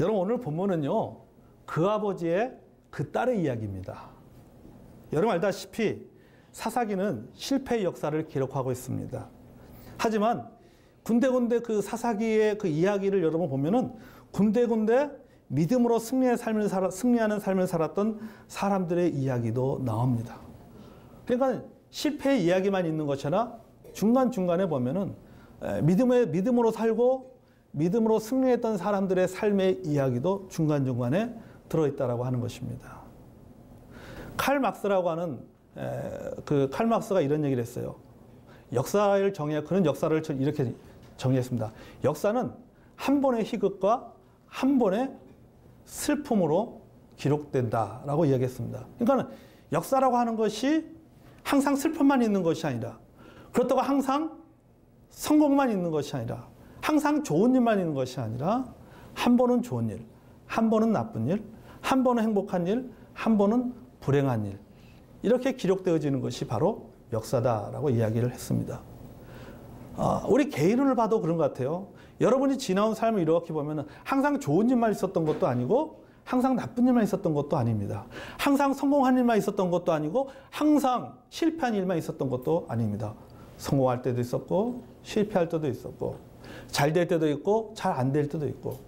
여러분 오늘 본문은요, 그 아버지의 그 딸의 이야기입니다. 여러분 알다시피 사사기는 실패의 역사를 기록하고 있습니다. 하지만 군데군데 그 사사기의 그 이야기를 여러분 보면은 군데군데 믿음으로 승리하는 삶을 살았던 사람들의 이야기도 나옵니다. 그러니까 실패의 이야기만 있는 것이 아니라 중간중간에 보면은 믿음으로 살고 믿음으로 승리했던 사람들의 삶의 이야기도 중간중간에 들어있다라고 하는 것입니다. 칼 막스라고 하는 그 칼 막스가 이런 얘기를 했어요. 역사를 그는 역사를 이렇게 정의했습니다. 역사는 한 번의 희극과 한 번의 슬픔으로 기록된다라고 이야기했습니다. 그러니까 역사라고 하는 것이 항상 슬픔만 있는 것이 아니라, 그렇다고 항상 성공만 있는 것이 아니라, 항상 좋은 일만 있는 것이 아니라, 한 번은 좋은 일, 한 번은 나쁜 일, 한 번은 행복한 일, 한 번은 불행한 일, 이렇게 기록되어지는 것이 바로 역사다라고 이야기를 했습니다. 우리 개인을 봐도 그런 것 같아요. 여러분이 지나온 삶을 이렇게 보면 항상 좋은 일만 있었던 것도 아니고 항상 나쁜 일만 있었던 것도 아닙니다. 항상 성공한 일만 있었던 것도 아니고 항상 실패한 일만 있었던 것도 아닙니다. 성공할 때도 있었고 실패할 때도 있었고 잘 될 때도 있고 잘 안 될 때도 있고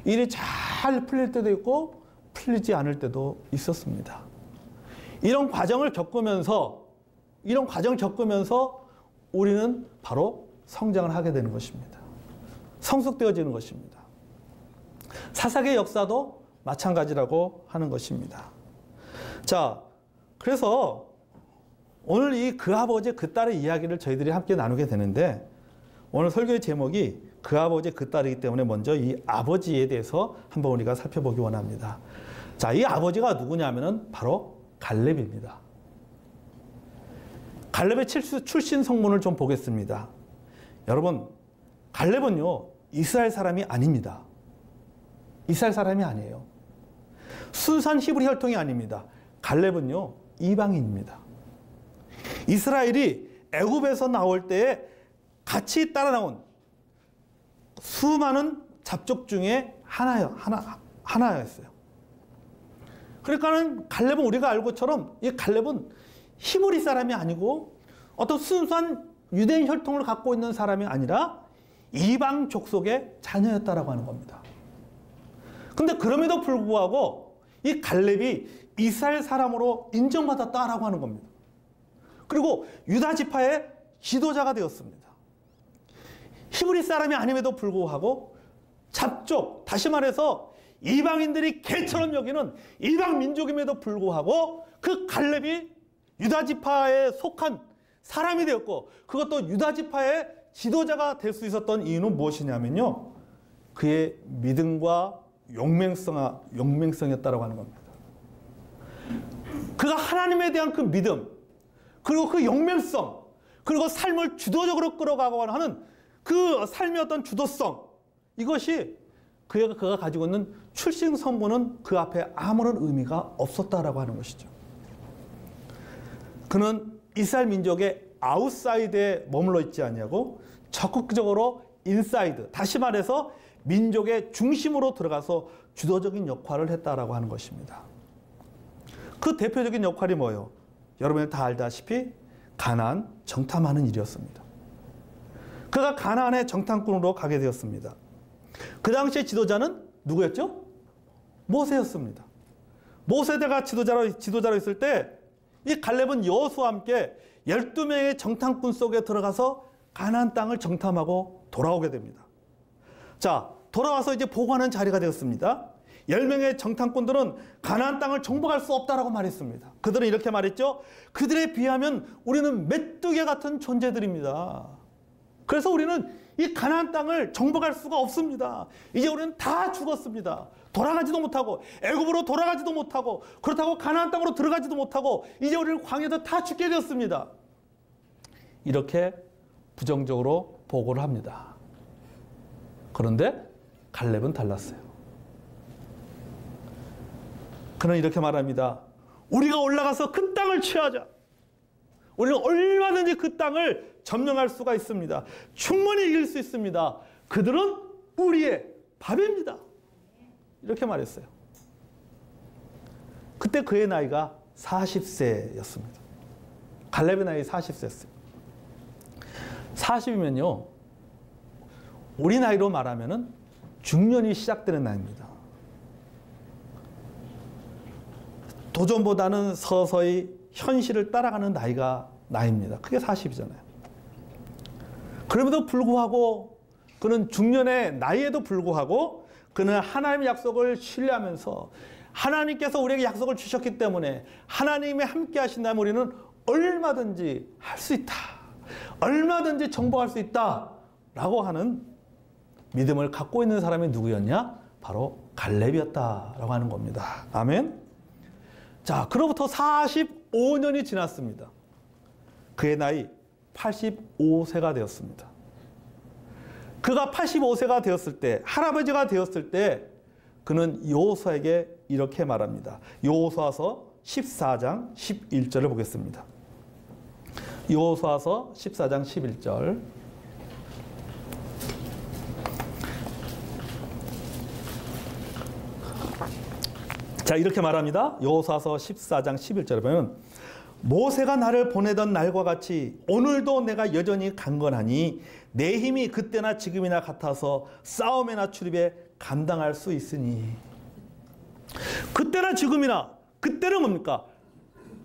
일이 잘 풀릴 때도 있고 풀리지 않을 때도 있었습니다. 이런 과정을 겪으면서 우리는 바로 성장을 하게 되는 것입니다. 성숙되어지는 것입니다. 사사기의 역사도 마찬가지라고 하는 것입니다. 자, 그래서 오늘 이 그 아버지 그 딸의 이야기를 저희들이 함께 나누게 되는데, 오늘 설교의 제목이 그 아버지 그 딸이기 때문에 먼저 이 아버지에 대해서 한번 우리가 살펴보기 원합니다. 자, 이 아버지가 누구냐면은 바로 갈렙입니다. 갈렙의 출신 성문을 좀 보겠습니다. 여러분, 갈렙은요, 이스라엘 사람이 아닙니다. 이스라엘 사람이 아니에요. 순수한 히브리 혈통이 아닙니다. 갈렙은요, 이방인입니다. 이스라엘이 애굽에서 나올 때에 같이 따라 나온 수많은 잡족 중에 하나였어요. 그러니까는 갈렙은 우리가 알고처럼 이 갈렙은 히브리 사람이 아니고 어떤 순수한 유대인 혈통을 갖고 있는 사람이 아니라 이방 족속의 자녀였다라고 하는 겁니다. 근데 그럼에도 불구하고 이 갈렙이 이스라엘 사람으로 인정받았다라고 하는 겁니다. 그리고 유다 지파의 지도자가 되었습니다. 히브리 사람이 아님에도 불구하고 잡족, 다시 말해서 이방인들이 개처럼 여기는 이방 민족임에도 불구하고 그 갈렙이 유다 지파에 속한 사람이 되었고, 그것도 유다 지파의 지도자가 될 수 있었던 이유는 무엇이냐면요, 그의 믿음과 용맹성이었다라고 하는 겁니다. 그가 하나님에 대한 그 믿음, 그리고 그 용맹성, 그리고 삶을 주도적으로 끌어가고 하는 그 삶의 어떤 주도성, 이것이 그가 가지고 있는 출신 성분은 그 앞에 아무런 의미가 없었다라고 하는 것이죠. 그는 이스라엘 민족의 아웃사이드에 머물러 있지 않냐고 적극적으로 인사이드, 다시 말해서 민족의 중심으로 들어가서 주도적인 역할을 했다라고 하는 것입니다. 그 대표적인 역할이 뭐예요? 여러분이 다 알다시피 가나안 정탐하는 일이었습니다. 그가 가나안의 정탐꾼으로 가게 되었습니다. 그 당시의 지도자는 누구였죠? 모세였습니다. 모세가 지도자로 있을 때 이 갈렙은 여호수아와 함께 12명의 정탐꾼 속에 들어가서 가나안 땅을 정탐하고 돌아오게 됩니다. 자, 돌아와서 이제 보고하는 자리가 되었습니다. 10명의 정탐꾼들은 가나안 땅을 정복할 수 없다라고 말했습니다. 그들은 이렇게 말했죠. 그들에 비하면 우리는 메뚜기 같은 존재들입니다. 그래서 우리는 이 가나안 땅을 정복할 수가 없습니다. 이제 우리는 다 죽었습니다. 돌아가지도 못하고 애굽으로 돌아가지도 못하고 그렇다고 가나안 땅으로 들어가지도 못하고 이제 우리는 광야에서 다 죽게 되었습니다. 이렇게 부정적으로 보고를 합니다. 그런데 갈렙은 달랐어요. 그는 이렇게 말합니다. 우리가 올라가서 그 땅을 취하자. 우리는 얼마든지 그 땅을 점령할 수가 있습니다. 충분히 이길 수 있습니다. 그들은 우리의 밥입니다. 이렇게 말했어요. 그때 그의 나이가 40세였습니다. 갈렙의 나이 40세였어요. 40이면요, 우리 나이로 말하면은 중년이 시작되는 나이입니다. 도전보다는 서서히 현실을 따라가는 나이입니다. 그게 40이잖아요. 그럼에도 불구하고 그는 중년의 나이에도 불구하고 그는 하나님의 약속을 신뢰하면서 하나님께서 우리에게 약속을 주셨기 때문에 하나님이 함께 하신다면 우리는 얼마든지 할 수 있다. 얼마든지 정복할 수 있다. 라고 하는 믿음을 갖고 있는 사람이 누구였냐? 바로 갈렙이었다라고 하는 겁니다. 아멘. 자, 그로부터 45년이 지났습니다. 그의 나이 85세가 되었습니다. 그가 85세가 되었을 때, 할아버지가 되었을 때 그는 여호수아에게 이렇게 말합니다. 여호수아서 14장 11절을 보겠습니다. 여호수아서 14장 11절. 자, 이렇게 말합니다. 여호수아서 14장 11절에 보면 모세가 나를 보내던 날과 같이 오늘도 내가 여전히 강건하니 내 힘이 그때나 지금이나 같아서 싸움이나 출입에 감당할 수 있으니. 그때나 지금이나, 그때는 뭡니까?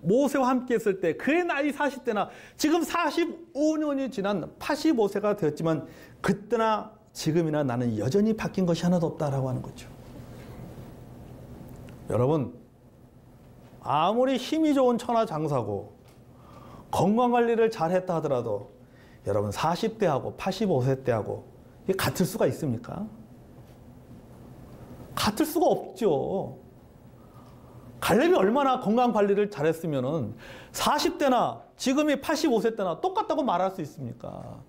모세와 함께 했을 때 그의 나이 40대나 지금 45년이 지난 85세가 되었지만 그때나 지금이나 나는 여전히 바뀐 것이 하나도 없다라고 하는 거죠. 여러분, 아무리 힘이 좋은 천하장사고 건강관리를 잘했다 하더라도 여러분 40대하고 85세 때하고 이게 같을 수가 있습니까? 같을 수가 없죠. 갈렙이 얼마나 건강관리를 잘했으면 40대나 지금이 85세 때나 똑같다고 말할 수 있습니까?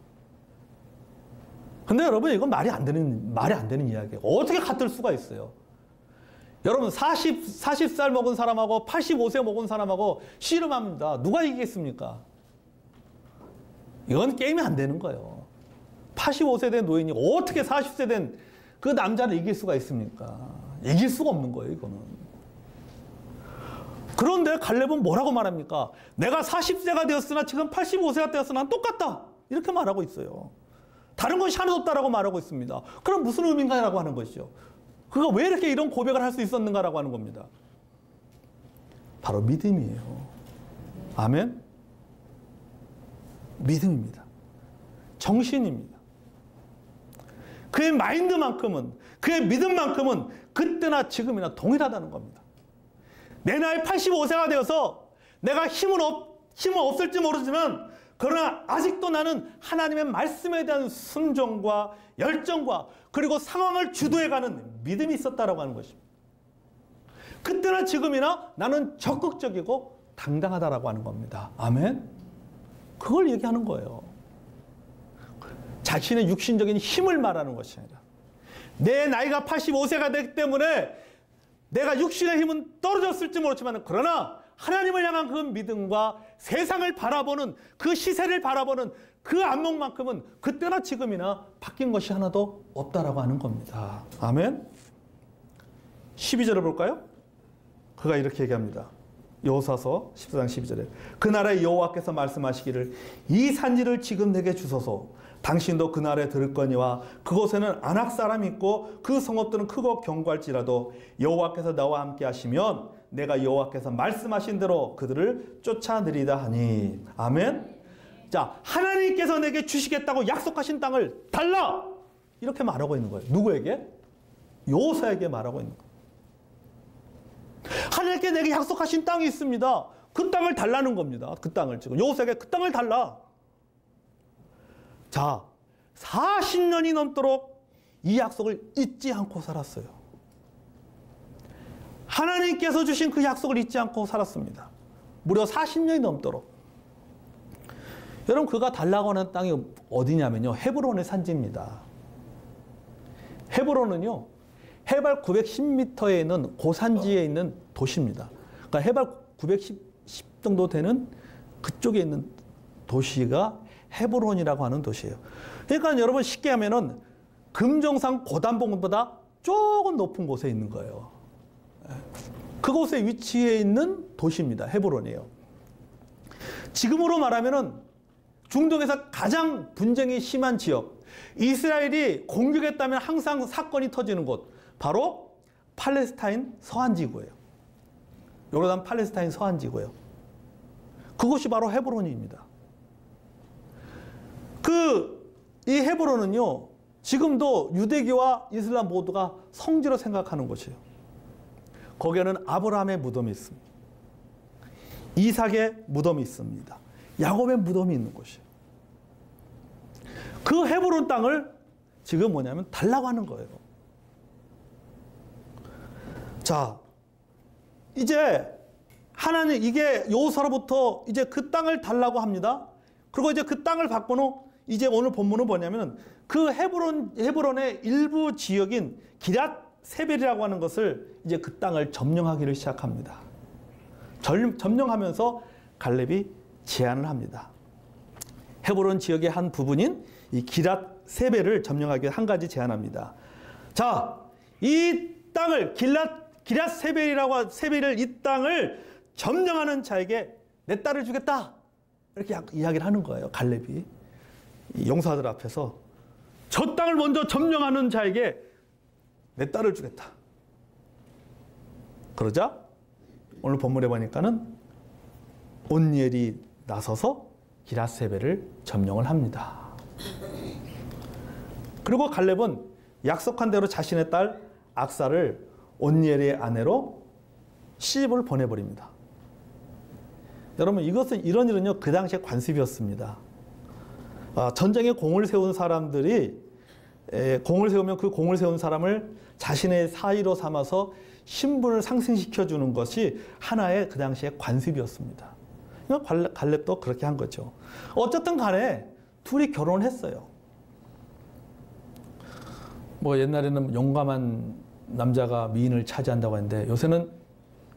근데 여러분, 이건 말이 안 되는 이야기예요. 어떻게 같을 수가 있어요? 여러분, 40살 먹은 사람하고 85세 먹은 사람하고 씨름합니다. 누가 이기겠습니까? 이건 게임이 안 되는 거예요. 85세 된 노인이 어떻게 40세 된 그 남자를 이길 수가 있습니까? 이길 수가 없는 거예요, 이거는. 그런데 갈렙은 뭐라고 말합니까? 내가 40세가 되었으나 지금 85세가 되었으나 똑같다. 이렇게 말하고 있어요. 다른 것이 하나도 없다라고 말하고 있습니다. 그럼 무슨 의미인가라고 하는 것이죠. 그가 왜 이렇게 이런 고백을 할 수 있었는가라고 하는 겁니다. 바로 믿음이에요. 아멘? 믿음입니다. 정신입니다. 그의 마인드만큼은, 그의 믿음만큼은 그때나 지금이나 동일하다는 겁니다. 내 나이 85세가 되어서 내가 힘은 없을지 모르지만 그러나 아직도 나는 하나님의 말씀에 대한 순종과 열정과 그리고 상황을 주도해가는 믿음이 있었다라고 하는 것입니다. 그때나 지금이나 나는 적극적이고 당당하다라고 하는 겁니다. 아멘? 그걸 얘기하는 거예요. 자신의 육신적인 힘을 말하는 것이 아니라 내 나이가 85세가 되기 때문에 내가 육신의 힘은 떨어졌을지 모르지만 그러나 하나님을 향한 그 믿음과 세상을 바라보는 그 시세를 바라보는 그 안목만큼은 그때나 지금이나 바뀐 것이 하나도 없다라고 하는 겁니다. 아멘. 12절을 볼까요? 그가 이렇게 얘기합니다. 여호수아서 14장 12절에 그날에 여호와께서 말씀하시기를 이 산지를 지금 내게 주소서. 당신도 그날에 들을거니와 그곳에는 아낙 사람이 있고 그 성읍들은 크고 견고할지라도 여호와께서 나와 함께 하시면 내가 여호와께서 말씀하신 대로 그들을 쫓아내리다 하니. 아멘. 자, 하나님께서 내게 주시겠다고 약속하신 땅을 달라 이렇게 말하고 있는 거예요. 누구에게? 여호수아에게 말하고 있는 거예요. 하나님께 내게 약속하신 땅이 있습니다. 그 땅을 달라는 겁니다. 그 땅을 지금 여호수아에게 그 땅을 달라. 자, 40년이 넘도록 이 약속을 잊지 않고 살았어요. 하나님께서 주신 그 약속을 잊지 않고 살았습니다. 무려 40년이 넘도록. 여러분, 그가 달라고 하는 땅이 어디냐면요, 헤브론의 산지입니다. 헤브론은요, 해발 910m에 있는 고산지에 있는 도시입니다. 그러니까 해발 910 정도 되는 그쪽에 있는 도시가 헤브론이라고 하는 도시예요. 그러니까 여러분, 쉽게 하면은 금정산 고단봉보다 조금 높은 곳에 있는 거예요. 그곳에 위치해 있는 도시입니다. 헤브론이에요. 지금으로 말하면은 중동에서 가장 분쟁이 심한 지역, 이스라엘이 공격했다면 항상 사건이 터지는 곳, 바로 팔레스타인 서안지구예요. 요르단 팔레스타인 서안지구예요. 그곳이 바로 헤브론입니다. 이 헤브론은요, 지금도 유대교와 이슬람 모두가 성지로 생각하는 곳이에요. 거기에는 아브라함의 무덤이 있습니다. 이삭의 무덤이 있습니다. 야곱의 무덤이 있는 곳이에요. 그 헤브론 땅을 지금 뭐냐면 달라고 하는 거예요. 자, 이제 하나님, 이게 여호수아로부터 이제 그 땅을 달라고 합니다. 그리고 이제 그 땅을 받고는 이제 오늘 본문은 뭐냐면 그 헤브론의 일부 지역인 기랏 세벨이라고 하는 것을 이제 그 땅을 점령하기를 시작합니다. 점령하면서 갈렙이 제안을 합니다. 헤브론 지역의 한 부분인 이 기랏 세벨을 점령하기 위해 한 가지 제안합니다. 자, 이 땅을 기랏 세벨을 이 땅을 점령하는 자에게 내 딸을 주겠다. 이렇게 이야기를 하는 거예요. 갈렙이 이 용사들 앞에서 저 땅을 먼저 점령하는 자에게 내 딸을 주겠다. 그러자 오늘 본문에 보니까는 온니엘이 나서서 기랏 세벨을 점령을 합니다. 그리고 갈렙은 약속한 대로 자신의 딸 악사를 온니엘의 아내로 시집을 보내버립니다. 여러분, 이것은 이런 일은요, 그 당시에 관습이었습니다. 전쟁에 공을 세운 사람들이 공을 세우면 그 공을 세운 사람을 자신의 사위로 삼아서 신분을 상승시켜 주는 것이 하나의 그 당시의 관습이었습니다. 갈렙도 그렇게 한 거죠. 어쨌든 간에 둘이 결혼했어요. 뭐 옛날에는 용감한 남자가 미인을 차지한다고 했는데 요새는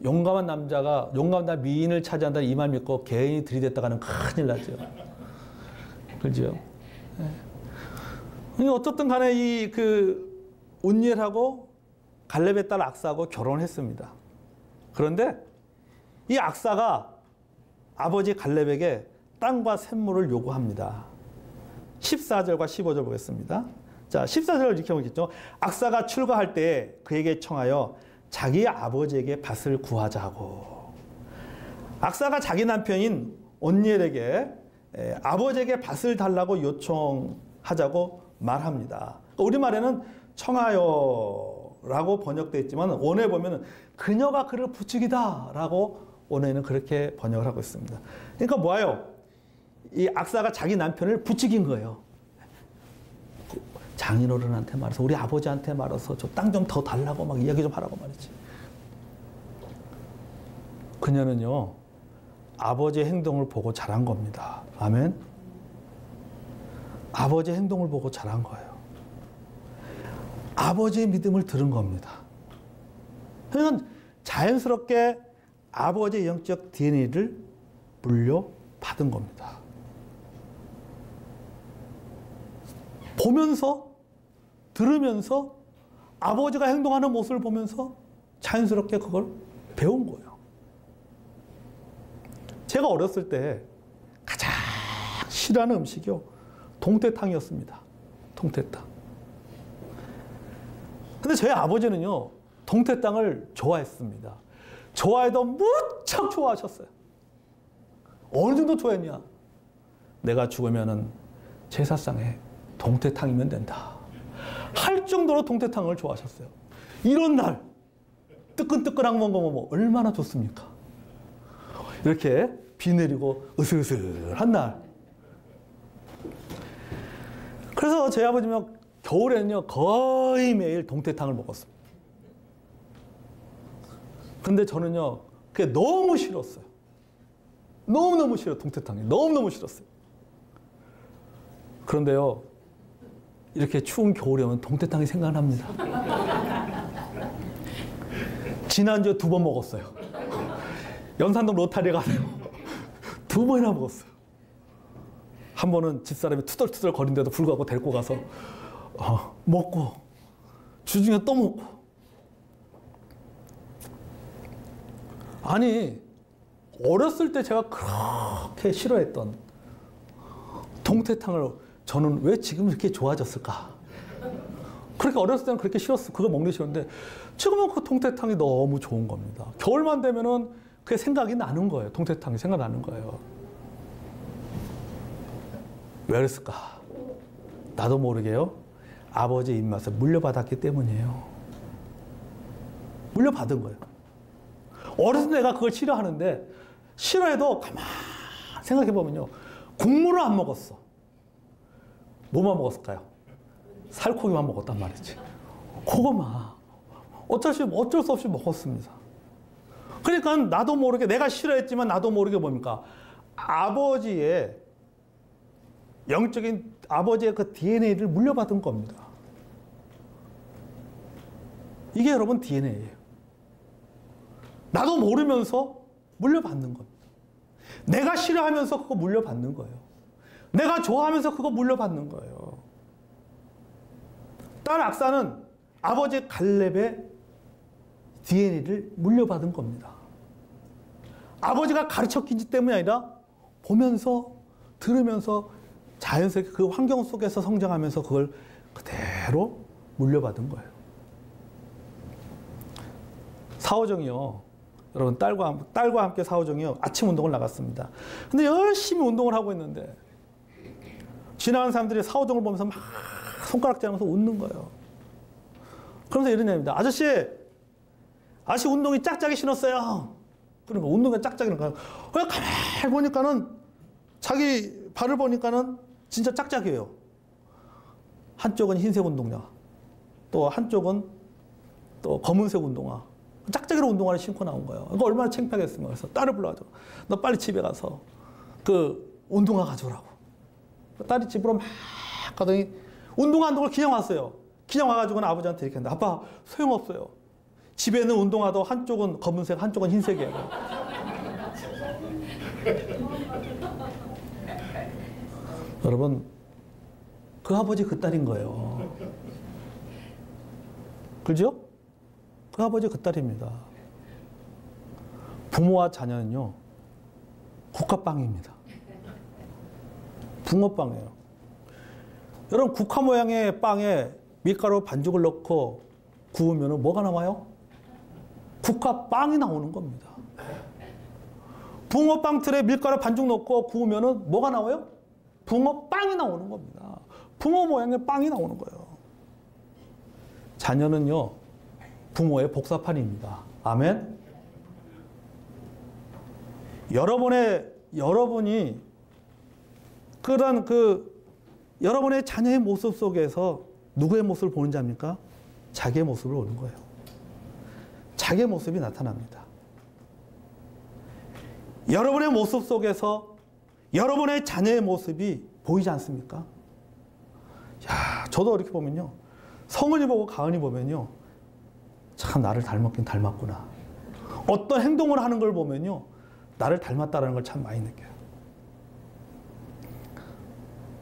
용감한 미인을 차지한다 이 말 믿고 개인이 들이댔다가는 큰일 나죠. 그렇죠? 네. 어쨌든 간에 온니엘하고 갈렙의 딸 악사하고 결혼했습니다. 그런데 이 악사가 아버지 갈렙에게 땅과 샘물을 요구합니다. 14절과 15절 보겠습니다. 자, 14절을 이렇게 보겠죠. 악사가 출가할 때 그에게 청하여 자기 아버지에게 밭을 구하자고. 악사가 자기 남편인 온니엘에게 아버지에게 밭을 달라고 요청하자고 말합니다. 우리말에는 청하여라고 번역되어 있지만 원어에 보면 그녀가 그를 부추기다라고 원어에는 그렇게 번역을 하고 있습니다. 그러니까 뭐예요? 이 악사가 자기 남편을 부추긴 거예요. 장인어른한테 말해서 우리 아버지한테 말해서 저 땅 좀 더 달라고 막 이야기 좀 하라고 말이지. 그녀는요, 아버지의 행동을 보고 자란 겁니다. 아멘. 아버지의 행동을 보고 자란 거예요. 아버지의 믿음을 들은 겁니다. 그러니까 자연스럽게 아버지의 영적 DNA를 물려받은 겁니다. 보면서, 들으면서, 아버지가 행동하는 모습을 보면서 자연스럽게 그걸 배운 거예요. 제가 어렸을 때 가장 싫어하는 음식이요, 동태탕이었습니다. 동태탕. 근데 저희 아버지는요, 동태탕을 좋아했습니다. 좋아해도 무척 좋아하셨어요. 어느 정도 좋아했냐? 내가 죽으면은 제사상에 동태탕이면 된다 할 정도로 동태탕을 좋아하셨어요. 이런 날 뜨끈뜨끈한 거 먹으면 얼마나 좋습니까? 이렇게 비 내리고 으슬으슬한 날. 그래서 저희 아버지는 겨울에는요 거의 매일 동태탕을 먹었습니다. 근데 저는요 그게 너무 싫었어요. 너무너무 싫어요. 동태탕이 너무너무 싫었어요. 그런데요 이렇게 추운 겨울에 오면 동태탕이 생각납니다. 지난주에 2번 먹었어요. 연산동 로타리에 가서 2번이나 먹었어요. 한 번은 집사람이 투덜투덜 거린데도 불구하고 데리고 가서 먹고 주중에 또 먹고. 아니, 어렸을 때 제가 그렇게 싫어했던 동태탕을 저는 왜 지금 이렇게 좋아졌을까? 그렇게 어렸을 때는 그렇게 싫었어. 그거 먹는 게 싫었는데 지금은 그 동태탕이 너무 좋은 겁니다. 겨울만 되면은 그게 생각이 나는 거예요. 동태탕이 생각나는 거예요. 왜 그랬을까? 나도 모르게요. 아버지의 입맛을 물려받았기 때문이에요. 물려받은 거예요. 어렸을 때 내가 그걸 싫어하는데 싫어해도 가만 생각해보면요. 국물을 안 먹었어. 뭐만 먹었을까요? 살코기만 먹었단 말이지. 그거만. 어쩔 수 없이 먹었습니다. 그러니까 나도 모르게 내가 싫어했지만 나도 모르게 뭡니까? 아버지의 영적인 아버지의 그 DNA를 물려받은 겁니다. 이게 여러분 DNA예요. 나도 모르면서 물려받는 겁니다. 내가 싫어하면서 그거 물려받는 거예요. 내가 좋아하면서 그거 물려받는 거예요. 딸 악사는 아버지 갈렙의 DNA를 물려받은 겁니다. 아버지가 가르쳤기 때문이 아니라 보면서 들으면서 자연스럽게 그 환경 속에서 성장하면서 그걸 그대로 물려받은 거예요. 사오정이요. 여러분 딸과 함께 사오정이요. 아침 운동을 나갔습니다. 근데 열심히 운동을 하고 있는데 지나가는 사람들이 사오정을 보면서 막 손가락질하면서 웃는 거예요. 그러면서 이런 얘기입니다. 아저씨 운동이 짝짝이 신었어요. 그러니까 운동이 짝짝이는 거예요. 그냥 가만히 보니까는 자기 발을 보니까는 진짜 짝짝이에요. 한쪽은 흰색 운동화, 또 한쪽은 또 검은색 운동화. 짝짝이로 운동화를 신고 나온 거예요. 그러니까 얼마나 창피하겠습니까? 그래서 딸을 불러가지고 너 빨리 집에 가서 그 운동화 가져오라고. 딸이 집으로 막 가더니 운동화 한 동을 그냥 왔어요. 그냥 와가지고는 아버지한테 이렇게 했는데 아빠 소용없어요. 집에는 운동화도 한쪽은 검은색, 한쪽은 흰색이에요. 여러분, 그 아버지 그 딸인 거예요. 그죠? 그 아버지 그 딸입니다. 부모와 자녀는요, 국화빵입니다. 붕어빵이에요. 여러분, 국화 모양의 빵에 밀가루 반죽을 넣고 구우면 뭐가 나와요? 국화빵이 나오는 겁니다. 붕어빵 틀에 밀가루 반죽 넣고 구우면 뭐가 나와요? 붕어빵이 나오는 겁니다. 붕어 모양의 빵이 나오는 거예요. 자녀는요, 부모의 복사판입니다. 아멘? 여러분이 그런 여러분의 자녀의 모습 속에서 누구의 모습을 보는 자입니까? 자기의 모습을 보는 거예요. 자기의 모습이 나타납니다. 여러분의 모습 속에서 여러분의 자녀의 모습이 보이지 않습니까? 야, 저도 이렇게 보면요. 성은이 보고 가은이 보면요. 참 나를 닮았긴 닮았구나. 어떤 행동을 하는 걸 보면요. 나를 닮았다는 걸 참 많이 느껴요.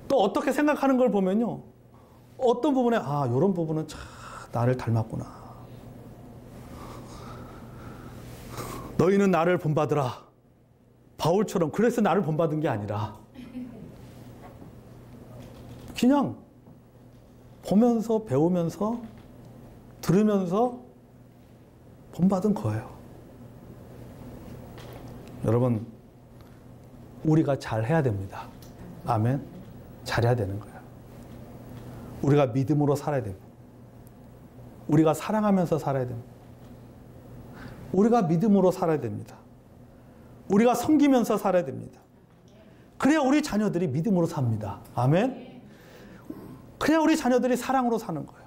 또 어떻게 생각하는 걸 보면요. 어떤 부분에 이런 부분은 참 나를 닮았구나. 너희는 나를 본받으라. 바울처럼 그래서 나를 본받은 게 아니라 그냥 보면서 배우면서 들으면서 본받은 거예요. 여러분, 우리가 잘해야 됩니다. 아멘. 잘해야 되는 거예요. 우리가 믿음으로 살아야 됩니다. 우리가 사랑하면서 살아야 됩니다. 우리가 믿음으로 살아야 됩니다. 우리가 섬기면서 살아야 됩니다. 그래야 우리 자녀들이 믿음으로 삽니다. 아멘. 그래야 우리 자녀들이 사랑으로 사는 거예요.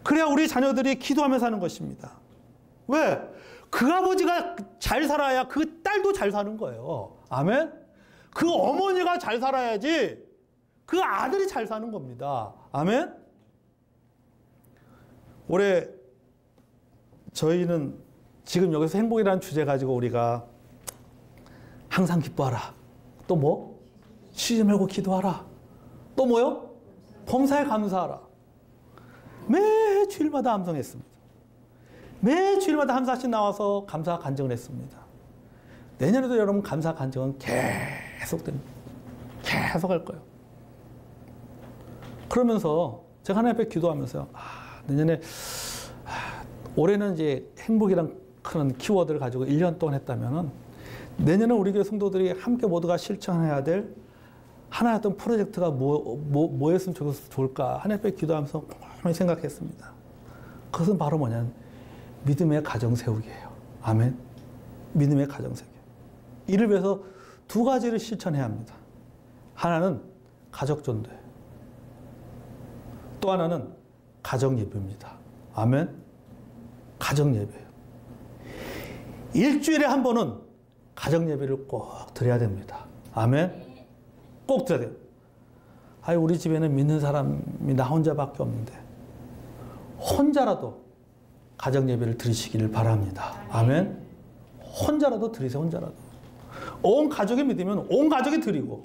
그래야 우리 자녀들이 기도하며 사는 것입니다. 왜? 그 아버지가 잘 살아야 그 딸도 잘 사는 거예요. 아멘. 그 어머니가 잘 살아야지 그 아들이 잘 사는 겁니다. 아멘. 올해 저희는 지금 여기서 행복이라는 주제 가지고 우리가 항상 기뻐하라. 또 뭐? 쉬지 말고 기도하라. 또 뭐요? 범사에 감사하라. 매 주일마다 암송했습니다. 매 주일마다 한 사씩 나와서 감사 간증을 했습니다. 내년에도 여러분 감사 간증은 계속 됩니다. 계속 할 거예요. 그러면서 제가 하나님 앞에 기도하면서 내년에 올해는 이제 행복이란 큰 키워드를 가지고 1년 동안 했다면은 내년에 우리 교회 성도들이 함께 모두가 실천해야 될 하나의 어떤 프로젝트가 뭐였으면 좋을까 하나님 앞에 기도하면서 곰곰이 생각했습니다. 그것은 바로 뭐냐면 믿음의 가정 세우기예요. 아멘. 믿음의 가정 세우기. 이를 위해서 두 가지를 실천해야 합니다. 하나는 가족 전도예요. 또 하나는 가정 예배입니다. 아멘. 가정 예배예요. 일주일에 한 번은 가정 예배를 꼭 드려야 됩니다. 아멘. 꼭 드려야 돼요. 우리 집에는 믿는 사람이 나 혼자밖에 없는데 혼자라도 가정 예배를 드리시기를 바랍니다. 아멘. 혼자라도 드리세요. 혼자라도. 온 가족이 믿으면 온 가족이 드리고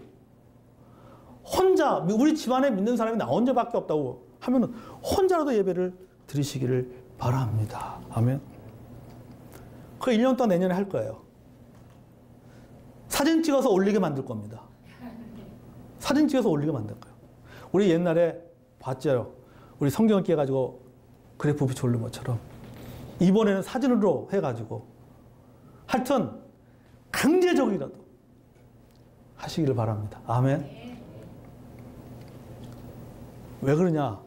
혼자 우리 집안에 믿는 사람이 나 혼자밖에 없다고 하면 혼자라도 예배를 드리시기를 바랍니다. 아멘. 그 1년 동안 내년에 할 거예요. 사진 찍어서 올리게 만들 겁니다. 사진 찍어서 올리게 만들 거예요. 우리 옛날에 봤죠. 우리 성경을 깨가지고 그래프 붙여 올린 것처럼 이번에는 사진으로 해가지고 하여튼 강제적이라도 하시기를 바랍니다. 아멘. 왜 그러냐?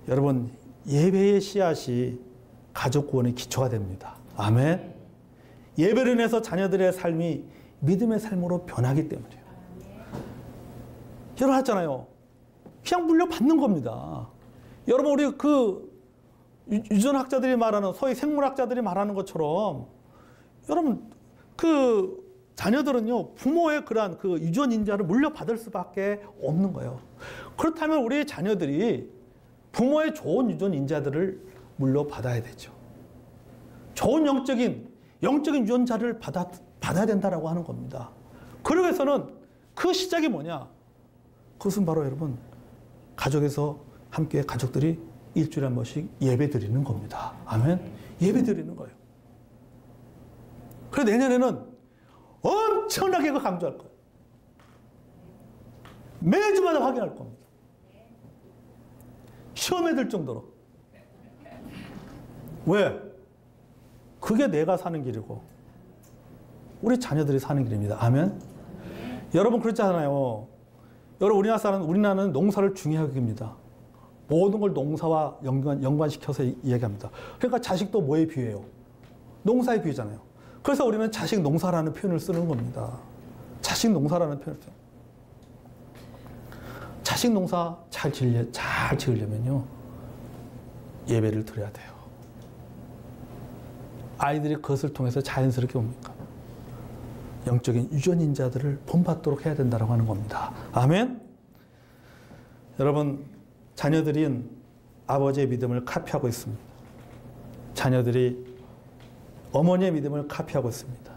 여러분 예배의 씨앗이 가족 구원의 기초가 됩니다. 아멘. 예배를 인해서 자녀들의 삶이 믿음의 삶으로 변하기 때문이에요. 여러분 하잖아요. 그냥 물려받는 겁니다. 여러분 우리 그 유전학자들이 말하는 소위 생물학자들이 말하는 것처럼 여러분 그 자녀들은요 부모의 그러한 그 유전 인자를 물려받을 수밖에 없는 거예요. 그렇다면 우리 자녀들이 부모의 좋은 유전 인자들을 물려받아야 되죠. 좋은 영적인 유전자를 받아야 된다라고 하는 겁니다. 그러기 위해서는 그 시작이 뭐냐? 그것은 바로 여러분 가족에서 함께 가족들이 일주일에 한 번씩 예배 드리는 겁니다. 아멘. 예배 드리는 거예요. 그래서 내년에는 엄청나게 강조할 거예요. 매주마다 확인할 겁니다. 시험에 들 정도로. 왜? 그게 내가 사는 길이고 우리 자녀들이 사는 길입니다. 아멘. 여러분 그렇잖아요. 여러분 우리나라는 농사를 중요하게 깁니다. 모든 걸 농사와 연관시켜서 이야기합니다. 그러니까 자식도 뭐에 비유해요? 농사에 비유잖아요. 그래서 우리는 자식 농사라는 표현을 쓰는 겁니다. 자식 농사라는 표현을 써요. 자식 농사 잘 지으려면요 예배를 드려야 돼요. 아이들이 그것을 통해서 자연스럽게 옵니까? 영적인 유전인자들을 본받도록 해야 된다고 하는 겁니다. 아멘. 여러분 자녀들이 아버지의 믿음을 카피하고 있습니다. 자녀들이 어머니의 믿음을 카피하고 있습니다.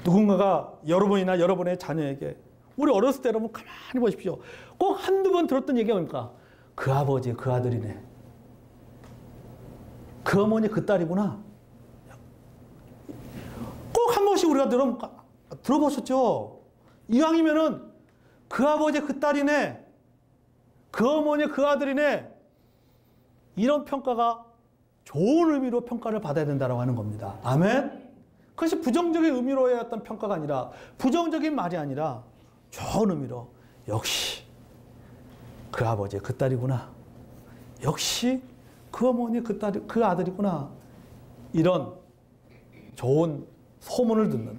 누군가가 여러분이나 여러분의 자녀에게 우리 어렸을 때 여러분 가만히 보십시오. 꼭 한두 번 들었던 얘기가 뭡니까? 그 아버지 그 아들이네. 그 어머니 그 딸이구나. 꼭 한 번씩 우리가 들어보셨죠? 이왕이면은 그 아버지 그 딸이네. 그 어머니 그 아들이네. 이런 평가가 좋은 의미로 평가를 받아야 된다고 하는 겁니다. 아멘. 그것이 부정적인 의미로의 어떤 평가가 아니라 부정적인 말이 아니라 좋은 의미로 역시 그 아버지 그 딸이구나. 역시 그 어머니 그 딸 그 아들이구나. 이런 좋은 소문을 듣는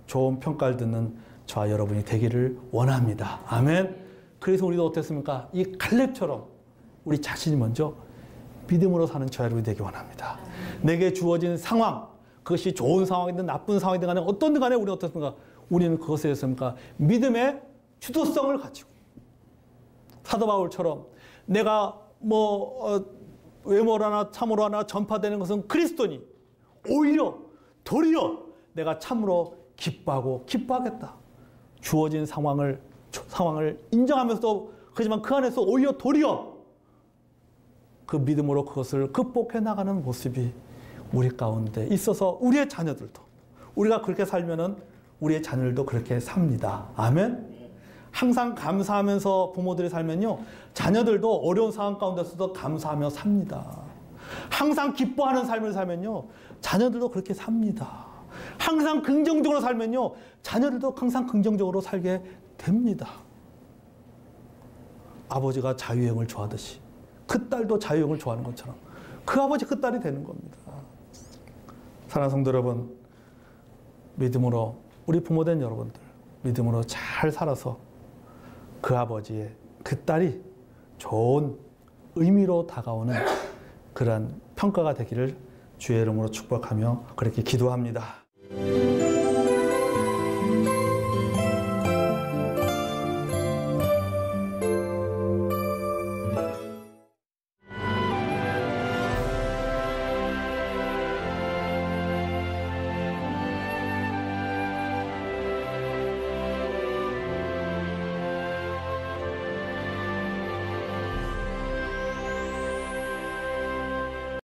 좋은 평가를 듣는 저와 여러분이 되기를 원합니다. 아멘. 그래서 우리도 어땠습니까? 이 갈렙처럼 우리 자신이 먼저 믿음으로 사는 저와 여러분이 되기 원합니다. 내게 주어진 상황, 그것이 좋은 상황이든 나쁜 상황이든 간에 어떤든 간에 우리는 어떻습니까? 우리는 그것에 대해서 믿음의 주도성을 가지고 사도 바울처럼 내가 외모로 하나 참으로 하나 전파되는 것은 그리스도니 오히려 도리어 내가 참으로 기뻐하겠다. 주어진 상황을 인정하면서도 그렇지만 그 안에서 오히려 도리어 그 믿음으로 그것을 극복해 나가는 모습이 우리 가운데 있어서 우리의 자녀들도 우리가 그렇게 살면은 우리의 자녀들도 그렇게 삽니다. 아멘. 항상 감사하면서 부모들이 살면요, 자녀들도 어려운 상황 가운데서도 감사하며 삽니다. 항상 기뻐하는 삶을 살면요, 자녀들도 그렇게 삽니다. 항상 긍정적으로 살면요, 자녀들도 항상 긍정적으로 살게 됩니다. 아버지가 자유여행을 좋아하듯이 그 딸도 자유여행을 좋아하는 것처럼 그 아버지 그 딸이 되는 겁니다. 사랑하는 성도 여러분, 믿음으로 우리 부모된 여러분들 믿음으로 잘 살아서 그 아버지의 그 딸이 좋은 의미로 다가오는 그러한 평가가 되기를 주의 이름으로 축복하며 그렇게 기도합니다.